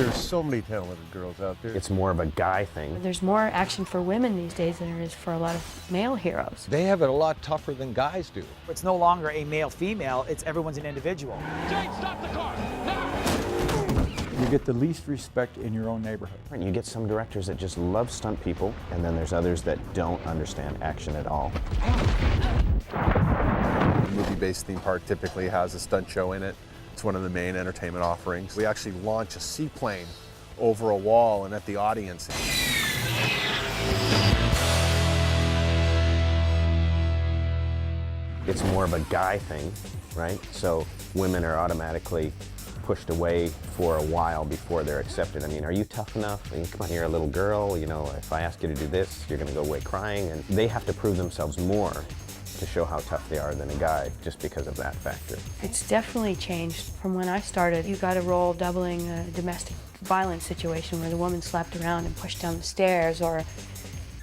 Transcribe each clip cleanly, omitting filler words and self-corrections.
There's so many talented girls out there. It's more of a guy thing. There's more action for women these days than there is for a lot of male heroes. They have it a lot tougher than guys do. It's no longer a male-female, it's everyone's an individual. Jane, stop the car! Now! You get the least respect in your own neighborhood. You get some directors that just love stunt people, and then there's others that don't understand action at all. A movie-based theme park typically has a stunt show in it. It's one of the main entertainment offerings. We actually launch a seaplane over a wall and at the audience. It's more of a guy thing, right? So women are automatically pushed away for a while before they're accepted. I mean, are you tough enough? I mean, come on, you're a little girl, you know, if I ask you to do this, you're gonna go away crying. And they have to prove themselves more to show how tough they are than a guy, just because of that factor. It's definitely changed from when I started. You got a role doubling a domestic violence situation where the woman slapped around and pushed down the stairs, or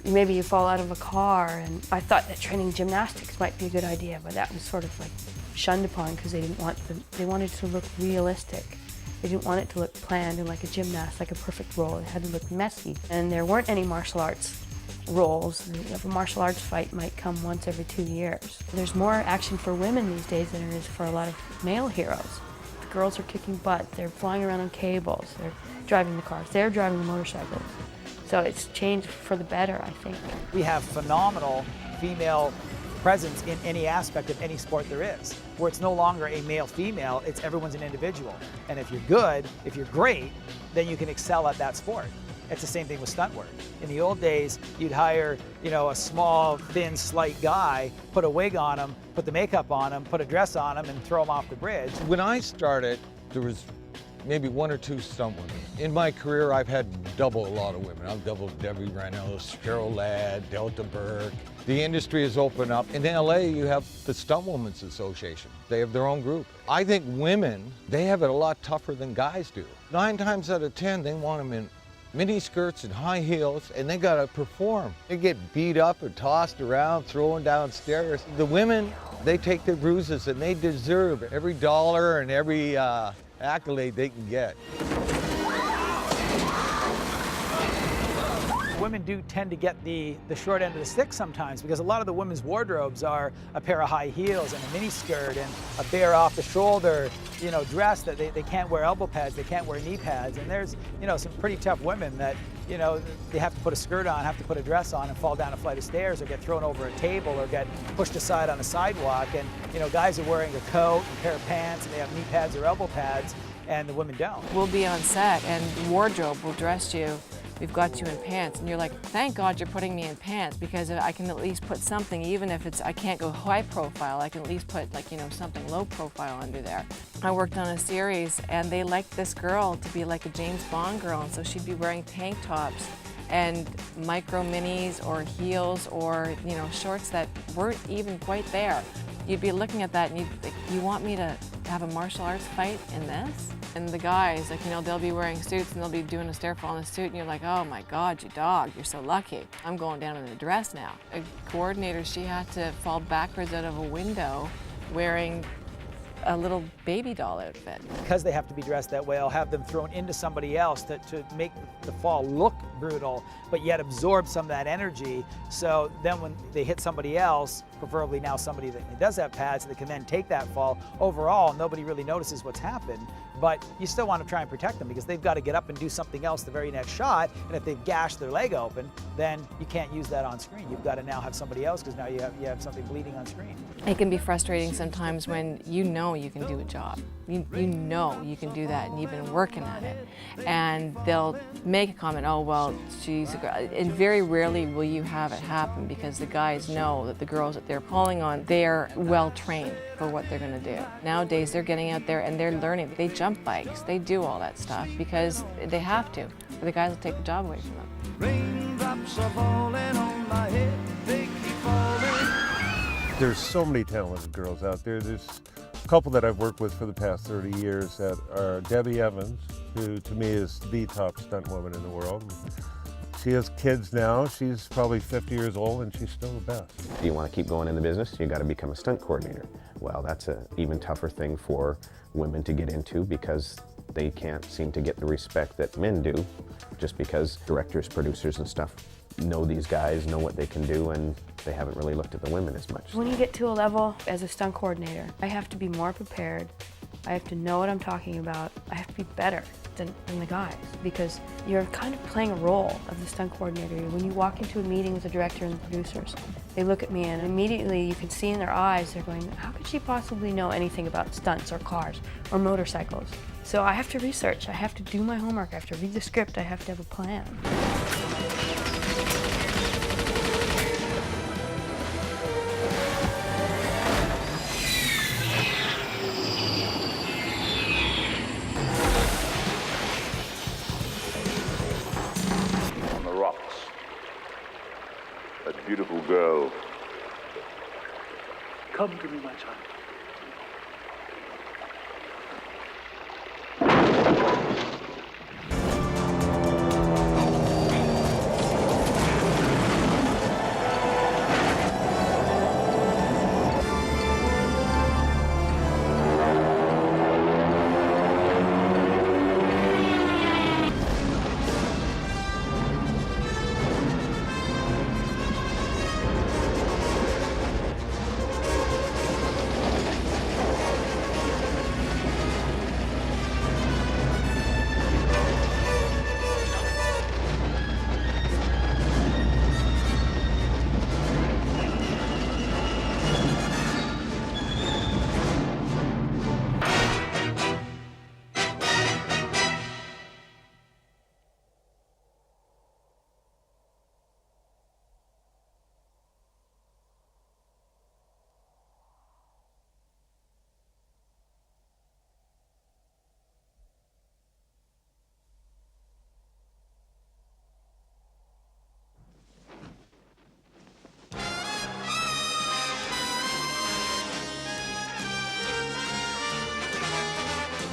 maybe you fall out of a car. And I thought that training gymnastics might be a good idea, but that was sort of like shunned upon because they didn't want they wanted it to look realistic. They didn't want it to look planned and like a gymnast, like a perfect role. It had to look messy. And there weren't any martial arts roles. A martial arts fight might come once every 2 years. There's more action for women these days than there is for a lot of male heroes. The girls are kicking butt, they're flying around on cables, they're driving the cars, they're driving the motorcycles. So it's changed for the better, I think. We have phenomenal female presence in any aspect of any sport there is, where it's no longer a male-female, it's everyone's an individual. And if you're good, if you're great, then you can excel at that sport. It's the same thing with stunt work. In the old days, you'd hire, you know, a small, thin, slight guy, put a wig on him, put the makeup on him, put a dress on him, and throw him off the bridge. When I started, there was maybe 1 or 2 stunt women. In my career, I've had double a lot of women. I've doubled Debbie Reynolds, Cheryl Ladd, Delta Burke. The industry has opened up. In LA, you have the Stunt Women's Association. They have their own group. I think women, they have it a lot tougher than guys do. 9 times out of 10, they want them in mini skirts and high heels, and they gotta perform. They get beat up and tossed around, thrown downstairs. The women, they take their bruises, and they deserve every dollar and every accolade they can get. Women do tend to get the short end of the stick sometimes, because a lot of the women's wardrobes are a pair of high heels and a mini skirt and a bare off the shoulder, you know, dress that they can't wear elbow pads, they can't wear knee pads. And there's, you know, some pretty tough women that, you know, they have to put a skirt on, have to put a dress on and fall down a flight of stairs or get thrown over a table or get pushed aside on a sidewalk. And, you know, guys are wearing a coat, a pair of pants, and they have knee pads or elbow pads, and the women don't. We'll be on set and the wardrobe will dress you. We've got you in pants, and you're like, thank God you're putting me in pants, because I can at least put something, even if I can't go high profile, I can at least put, like, you know, something low profile under there. I worked on a series and they liked this girl to be like a James Bond girl, and so she'd be wearing tank tops and micro minis or heels or, you know, shorts that weren't even quite there. You'd be looking at that and you'd think, you want me to have a martial arts fight in this? And the guys, like, you know, they'll be wearing suits and they'll be doing a stair fall in a suit, and you're like, oh my God, you dog, you're so lucky. I'm going down in a dress now. A coordinator, she had to fall backwards out of a window wearing a little baby doll outfit. Because they have to be dressed that way, I'll have them thrown into somebody else to make the fall look brutal, but yet absorb some of that energy. So then when they hit somebody else, preferably now somebody that does have pads, that can then take that fall, overall, nobody really notices what's happened. But you still want to try and protect them, because they've got to get up and do something else the very next shot. And if they've gashed their leg open, then you can't use that on screen. You've got to now have somebody else, because now you have something bleeding on screen. It can be frustrating sometimes when you know you can do a job. You know you can do that, and you've been working at it. And they'll make a comment, oh, well, she's a girl. And very rarely will you have it happen, because the guys know that the girls that they're pulling on, they're well trained for what they're going to do. Nowadays, they're getting out there and they're learning. They jump bikes, they do all that stuff because they have to, or the guys will take the job away from them. Raindrops are falling on my head, they keep falling. There's so many talented girls out there. There's a couple that I've worked with for the past 30 years that are Debbie Evans, who to me is the top stunt woman in the world. She has kids now. She's probably 50 years old and she's still the best. If you want to keep going in the business, you got to become a stunt coordinator. Well, that's an even tougher thing for women to get into, because they can't seem to get the respect that men do, just because directors, producers and stuff know these guys, know what they can do, and they haven't really looked at the women as much. When you get to a level as a stunt coordinator, I have to be more prepared. I have to know what I'm talking about. I have to be better than the guys, because you're kind of playing a role of the stunt coordinator. When you walk into a meeting with the director and the producers, they look at me and immediately you can see in their eyes, they're going, how could she possibly know anything about stunts or cars or motorcycles? So I have to research, I have to do my homework, I have to read the script, I have to have a plan. On the rocks, that beautiful girl. Come to me, my child.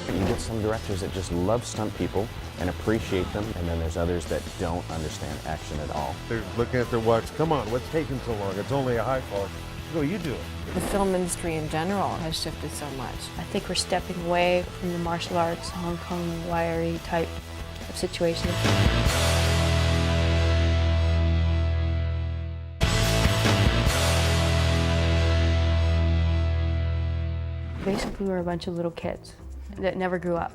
You get some directors that just love stunt people and appreciate them, and then there's others that don't understand action at all. They're looking at their watch, come on, what's taking so long? It's only a high fall. Go, you do it. The film industry in general has shifted so much. I think we're stepping away from the martial arts, Hong Kong wiry type of situation. Basically, we're a bunch of little kids that never grew up.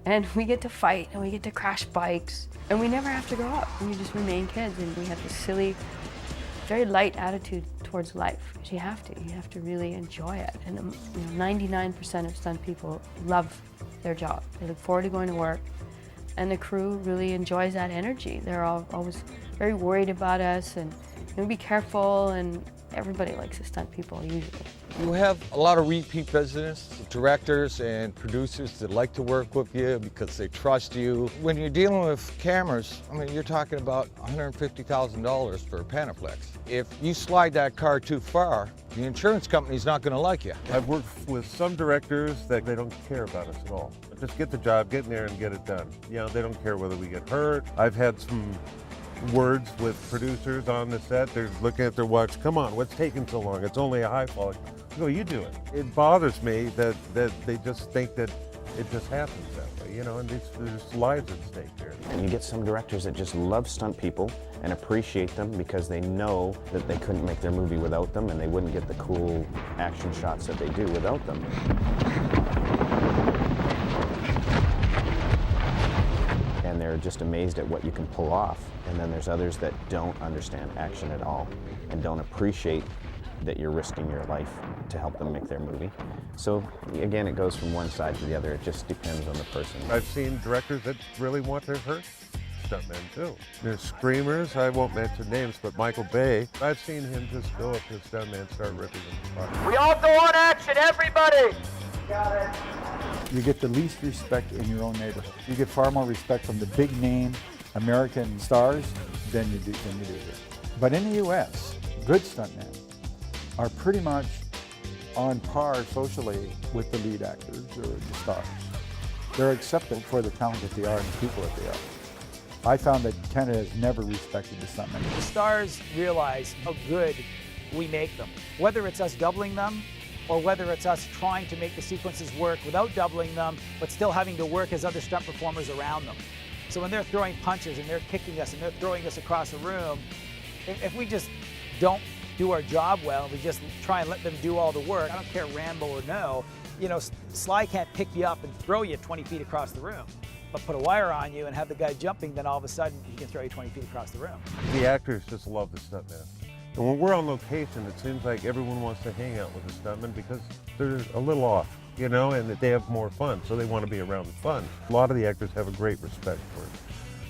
And we get to fight and we get to crash bikes and we never have to grow up. We just remain kids and we have this silly, very light attitude towards life, because you have to really enjoy it. And 99% of stunt people love their job. They look forward to going to work, and the crew really enjoys that energy. They're always very worried about us and be careful, and everybody likes the stunt people usually. You have a lot of repeat business, directors and producers that like to work with you because they trust you. When you're dealing with cameras, I mean, you're talking about $150,000 for a Panaflex. If you slide that car too far, the insurance company's not going to like you. I've worked with some directors that they don't care about us at all. Just get the job, get in there and get it done. They don't care whether we get hurt. I've had some words with producers on the set. They're looking at their watch, come on, what's taking so long? It's only a high fall. Go, you do it. It bothers me that they just think that it just happens that way, and there's lives at stake here. And you get some directors that just love stunt people and appreciate them because they know that they couldn't make their movie without them, and they wouldn't get the cool action shots that they do without them. And they're just amazed at what you can pull off. And then there's others that don't understand action at all and don't appreciate that you're risking your life to help them make their movie. So again, it goes from one side to the other. It just depends on the person. I've seen directors that really want to hurt stuntmen too. There's screamers, I won't mention names, but Michael Bay, I've seen him just go up to a stuntman and start ripping them apart. We all go on action, everybody! You get the least respect in your own neighborhood. You get far more respect from the big name American stars than you do here. But in the U.S., good stuntmen are pretty much on par socially with the lead actors or the stars. They're accepted for the talent that they are and the people that they are. I found that Canada has never respected the stuntmen. The stars realize how good we make them. Whether it's us doubling them or whether it's us trying to make the sequences work without doubling them, but still having to work as other stunt performers around them. So when they're throwing punches and they're kicking us and they're throwing us across the room, if we just don't do our job well, we just try and let them do all the work, I don't care Rambo or no, you know, Sly can't pick you up and throw you 20 feet across the room. But put a wire on you and have the guy jumping, then all of a sudden he can throw you 20 feet across the room. The actors just love the stuntman. And when we're on location, it seems like everyone wants to hang out with the stuntman because they're a little off, you know, and that they have more fun, so they want to be around the fun. A lot of the actors have a great respect for it,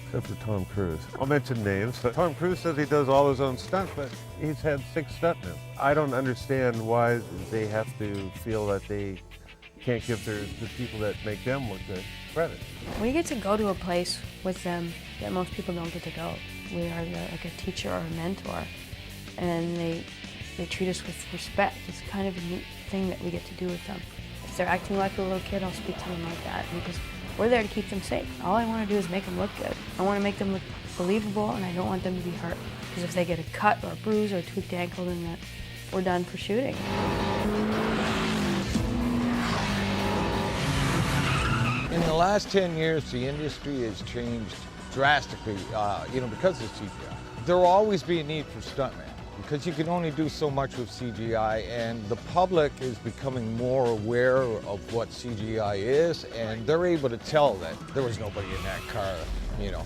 except for Tom Cruise. I'll mention names. Tom Cruise says he does all his own stunts, but he's had 6 stuntmen. I don't understand why they have to feel that they can't give the people that make them look good credit. We get to go to a place with them that most people don't get to go. We are like a teacher or a mentor, and they treat us with respect. It's kind of a neat thing that we get to do with them. If they're acting like a little kid, I'll speak to them like that because we're there to keep them safe. All I want to do is make them look good. I want to make them look believable, and I don't want them to be hurt. Because if they get a cut or a bruise or a tweaked ankle, then we're done for shooting. In the last 10 years, the industry has changed drastically, you know, because of CGI. There will always be a need for stuntmen because you can only do so much with CGI, and the public is becoming more aware of what CGI is, and they're able to tell that there was nobody in that car, you know.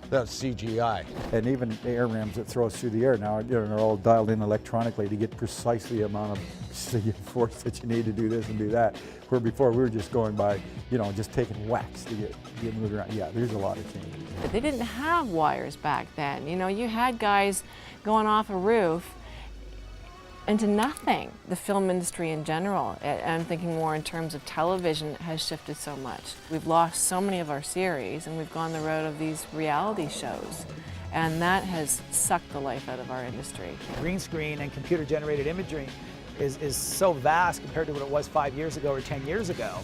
That's CGI. And even the air rams that throw us through the air now, you know, they're all dialed in electronically to get precisely the amount of force that you need to do this and do that. Where before we were just going by, you know, just taking whacks to get moved around. Yeah, there's a lot of changes. They didn't have wires back then. You know, you had guys going off a roof into nothing. The film industry in general, I'm thinking more in terms of television, has shifted so much. We've lost so many of our series, and we've gone the road of these reality shows, and that has sucked the life out of our industry. Green screen and computer-generated imagery is so vast compared to what it was 5 years ago or 10 years ago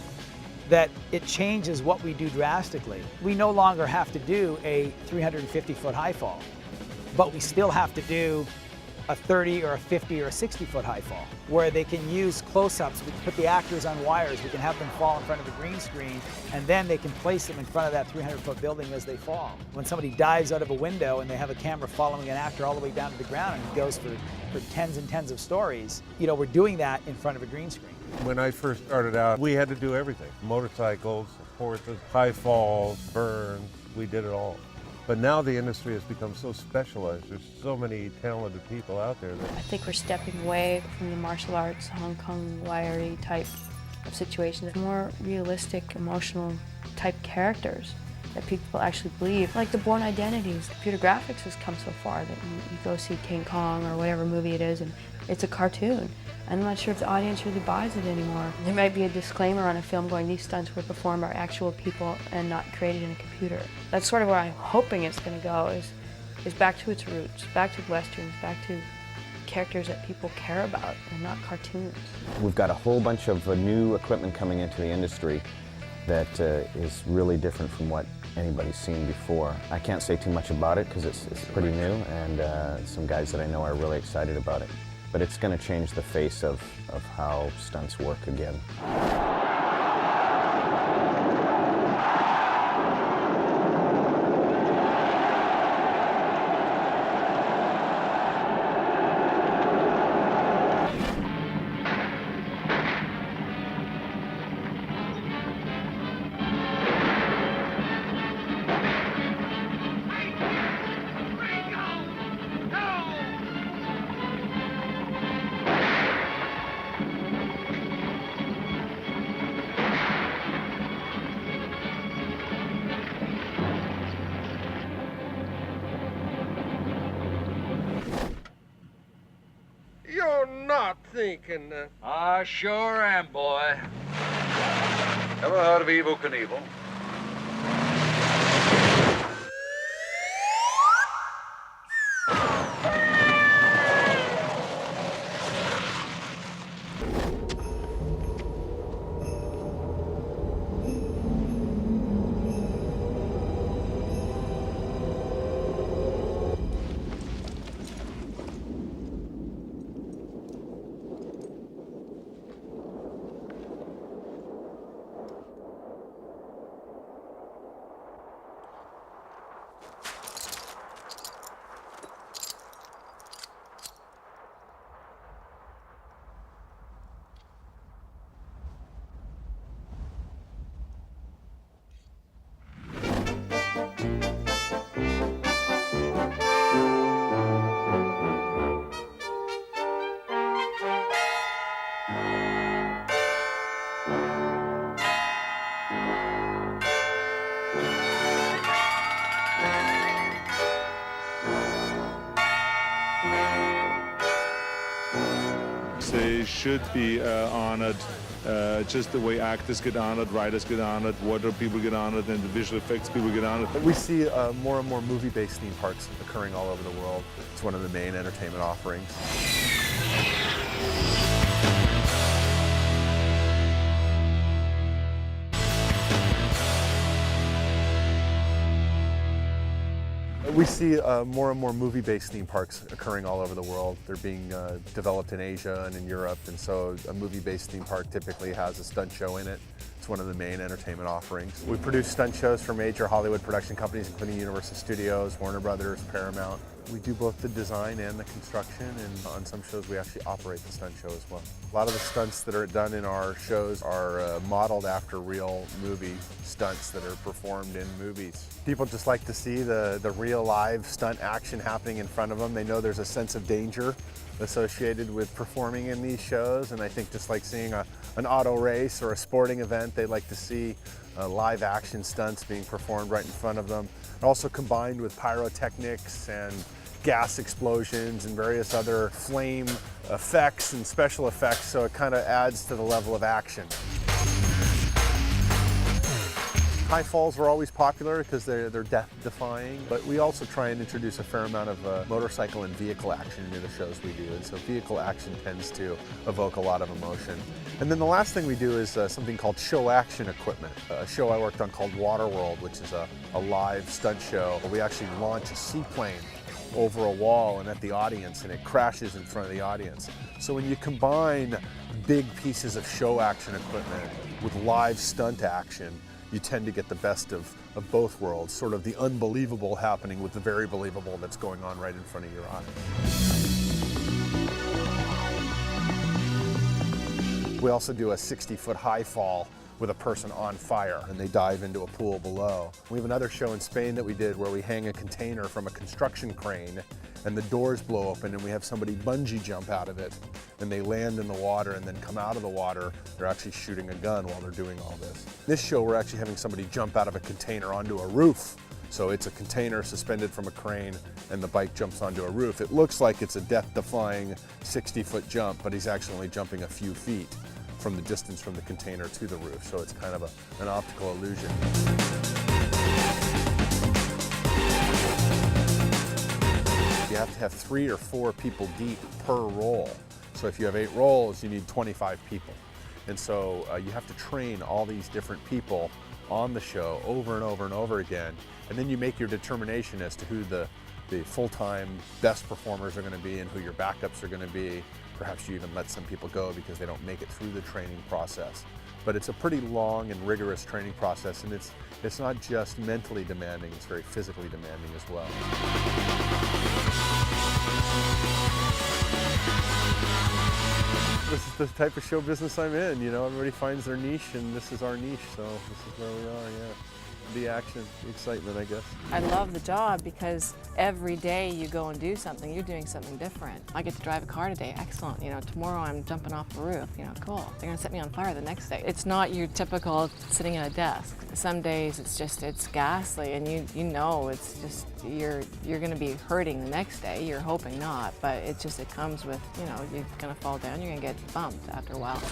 that it changes what we do drastically. We no longer have to do a 350-foot high fall, but we still have to do a 30 or a 50 or a 60-foot high fall, where they can use close-ups. We can put the actors on wires, we can have them fall in front of a green screen, and then they can place them in front of that 300-foot building as they fall. When somebody dives out of a window and they have a camera following an actor all the way down to the ground and he goes for tens and tens of stories, you know, we're doing that in front of a green screen. When I first started out, we had to do everything. Motorcycles, horses, high falls, burns, we did it all. But now the industry has become so specialized. There's so many talented people out there that I think we're stepping away from the martial arts, Hong Kong wiry type of situations. More realistic, emotional type characters that people actually believe. Like the Bourne Identities. Computer graphics has come so far that you go see King Kong or whatever movie it is and it's a cartoon. I'm not sure if the audience really buys it anymore. There might be a disclaimer on a film going, these stunts were performed by actual people and not created in a computer. That's sort of where I'm hoping it's going to go, is back to its roots, back to westerns, back to characters that people care about and not cartoons. We've got a whole bunch of new equipment coming into the industry that is really different from what anybody's seen before. I can't say too much about it because it's pretty new, and some guys that I know are really excited about it. But it's going to change the face of how stunts work again. You're not thinking that. I sure am, boy. Ever heard of Evel Knievel? should be honored, just the way actors get honored, writers get honored, wardrobe people get honored, and the visual effects people get honored. We see more and more movie-based theme parks occurring all over the world. It's one of the main entertainment offerings. We see more and more movie-based theme parks occurring all over the world. They're being developed in Asia and in Europe, and so a movie-based theme park typically has a stunt show in it. It's one of the main entertainment offerings. We produce stunt shows for major Hollywood production companies, including Universal Studios, Warner Brothers, Paramount. We do both the design and the construction, and on some shows we actually operate the stunt show as well. A lot of the stunts that are done in our shows are modeled after real movie stunts that are performed in movies. People just like to see the real live stunt action happening in front of them. They know there's a sense of danger associated with performing in these shows, and I think just like seeing an auto race or a sporting event, they like to see live action stunts being performed right in front of them. Also combined with pyrotechnics and gas explosions and various other flame effects and special effects, so it kind of adds to the level of action. High falls are always popular because they're death-defying, but we also try and introduce a fair amount of motorcycle and vehicle action into the shows we do, and so vehicle action tends to evoke a lot of emotion. And then the last thing we do is something called show action equipment. A show I worked on called Waterworld, which is a live stunt show where we actually launch a seaplane over a wall and at the audience, and it crashes in front of the audience. So when you combine big pieces of show action equipment with live stunt action, you tend to get the best of both worlds, sort of the unbelievable happening with the very believable that's going on right in front of your eyes. We also do a 60-foot high fall with a person on fire, and they dive into a pool below. We have another show in Spain that we did where we hang a container from a construction crane and the doors blow open and we have somebody bungee jump out of it, and they land in the water and then come out of the water. They're actually shooting a gun while they're doing all this. This show, we're actually having somebody jump out of a container onto a roof. So it's a container suspended from a crane and the bike jumps onto a roof. It looks like it's a death-defying 60-foot jump, but he's actually only jumping a few feet from the distance from the container to the roof, so it's kind of an optical illusion. You have to have 3 or 4 people deep per roll. So if you have 8 rolls, you need 25 people. And so you have to train all these different people on the show over and over and over again, and then you make your determination as to who the full-time best performers are going to be and who your backups are going to be. Perhaps you even let some people go because they don't make it through the training process. But it's a pretty long and rigorous training process, and it's not just mentally demanding, it's very physically demanding as well. This is the type of show business I'm in, you know, everybody finds their niche, and this is our niche, so this is where we are, yeah. The action, the excitement, I guess. I love the job because every day you go and do something, you're doing something different. I get to drive a car today, excellent. You know, tomorrow I'm jumping off the roof, you know, cool. They're gonna set me on fire the next day. It's not your typical sitting at a desk. Some days it's ghastly, and you know it's just, you're gonna be hurting the next day. You're hoping not, but it comes with, you know, you're gonna fall down, you're gonna get bumped after a while.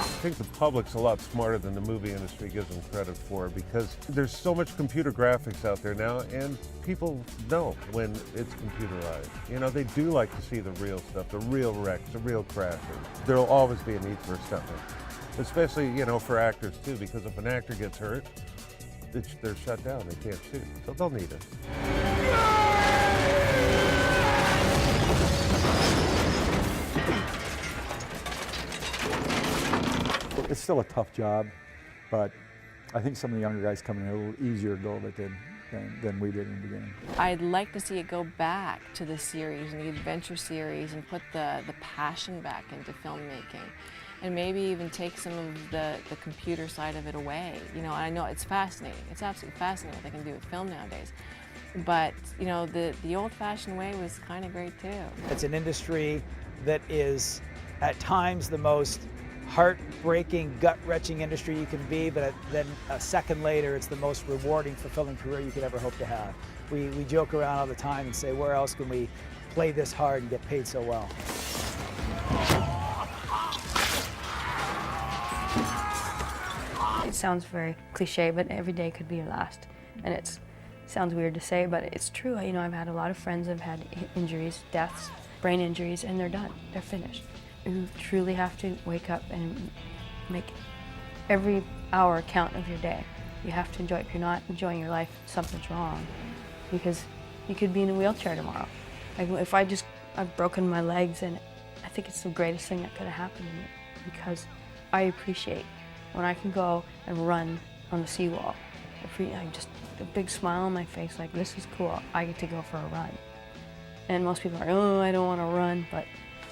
I think the public's a lot smarter than the movie industry gives them credit for, because there's so much computer graphics out there now, and people know when it's computerized. You know, they do like to see the real stuff, the real wrecks, the real crashes. There'll always be a need for a stuntman, especially, you know, for actors too, because if an actor gets hurt, they're shut down, they can't shoot, so they'll need it. It's still a tough job, but I think some of the younger guys coming in are a little easier to go with it than we did in the beginning. I'd like to see it go back to the series and the adventure series and put the passion back into filmmaking, and maybe even take some of the computer side of it away. You know, I know it's fascinating. It's absolutely fascinating what they can do with film nowadays. But, you know, the old-fashioned way was kind of great too. It's an industry that is at times the most heartbreaking, gut-wrenching industry you can be, but then a second later, it's the most rewarding, fulfilling career you could ever hope to have. We joke around all the time and say, where else can we play this hard and get paid so well? It sounds very cliche, but every day could be your last. And it sounds weird to say, but it's true. You know, I've had a lot of friends who've had injuries, deaths, brain injuries, and they're done. They're finished. You truly have to wake up and make every hour count of your day. You have to enjoy it. If you're not enjoying your life, something's wrong. Because you could be in a wheelchair tomorrow. Like if I've broken my legs, and I think it's the greatest thing that could have happened to me, because I appreciate when I can go and run on the seawall. I just a big smile on my face, like this is cool. I get to go for a run. And most people are like, oh, I don't want to run, but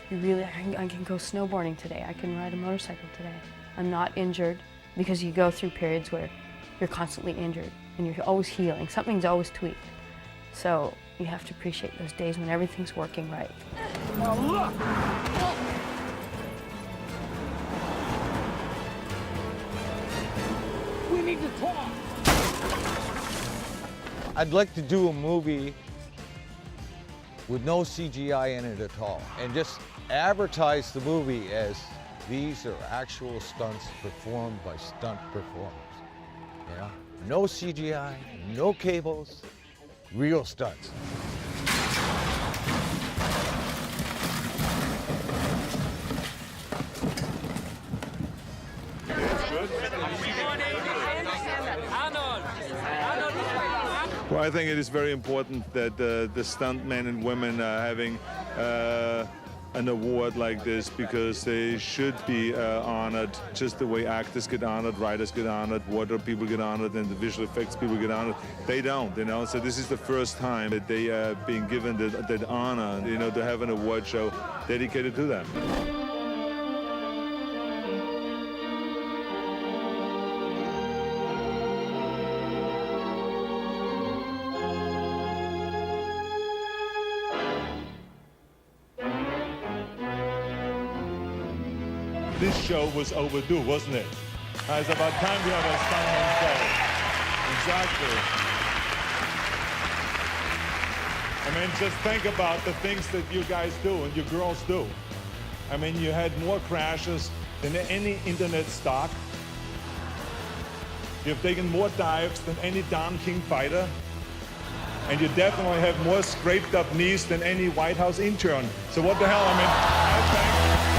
you really, I can go snowboarding today. I can ride a motorcycle today. I'm not injured, because you go through periods where you're constantly injured and you're always healing. Something's always tweaked. So you have to appreciate those days when everything's working right. Now look! We need to talk! I'd like to do a movie with no CGI in it at all, and just advertise the movie as these are actual stunts performed by stunt performers. You know? No CGI, no cables, real stunts. Well, I think it is very important that the stuntmen and women are having an award like this, because they should be honored just the way actors get honored, writers get honored, wardrobe people get honored, and the visual effects people get honored. They don't, you know. So this is the first time that they are being given that honor, you know, to have an award show dedicated to them. This show was overdue, wasn't it? It's about time we have a stuntman show. Exactly. I mean, just think about the things that you guys do and you girls do. I mean, you had more crashes than any internet stock. You've taken more dives than any Don King fighter. And you definitely have more scraped up knees than any White House intern. So what the hell, I mean, I think